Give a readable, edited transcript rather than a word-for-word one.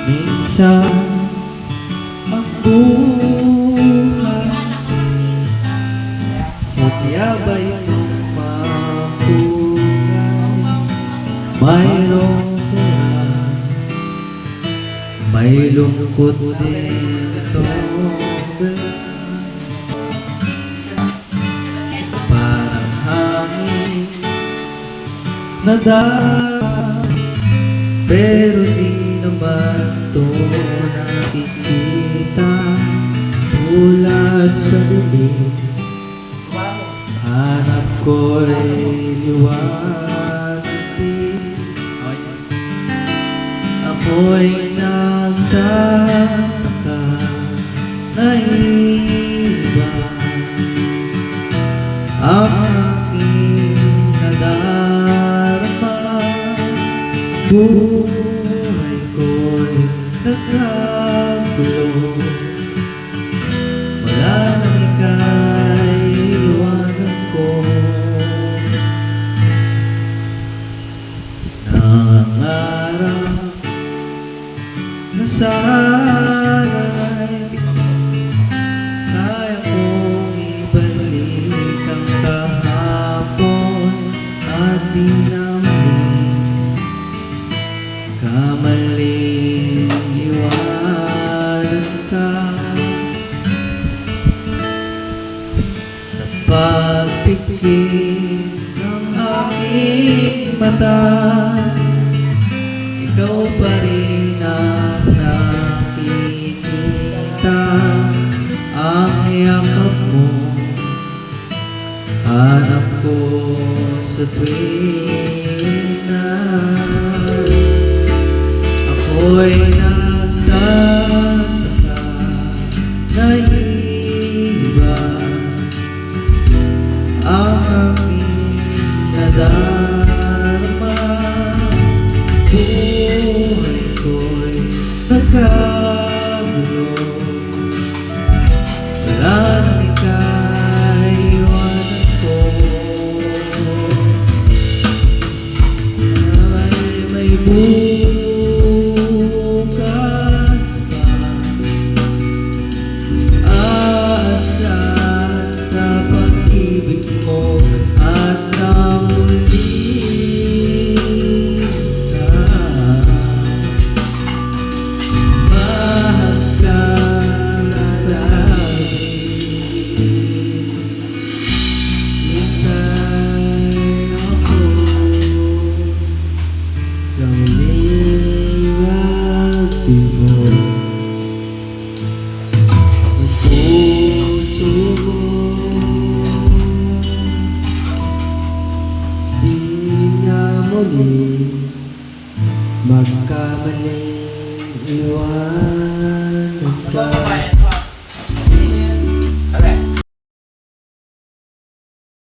Minsan ang buhay sadyabay ng makulay. Mayroong saya, may lungkot din itong parang hangin na pero di naman to nakikita. Tulad sa dilim, hanap ko'y liwanag din. Ako'y nagtataka na iba ang aking nadarama. Buhay ko'y nagkagulo, wala nang ikaiwanan ko. Nangarap na sana'y kaya kong ibalik ang kahapon at di namin kamaling iwanan ka. Sa pagpikit ng aking mata, ikaw pa rin ang nakikita. Ang yakap mo, hanap ko sa tuwing na ako'y nagtataka na iba ang aking nadarama. Buhay ko'y nagkagulo, wala nang ikaiwanan ko. May bukas pa, aasahan sa pag-ibig mo at na muli na mahal ka sa akin. Hintay ako sa muling hati mo. Ang puso mo di na muli magkamaling iwan.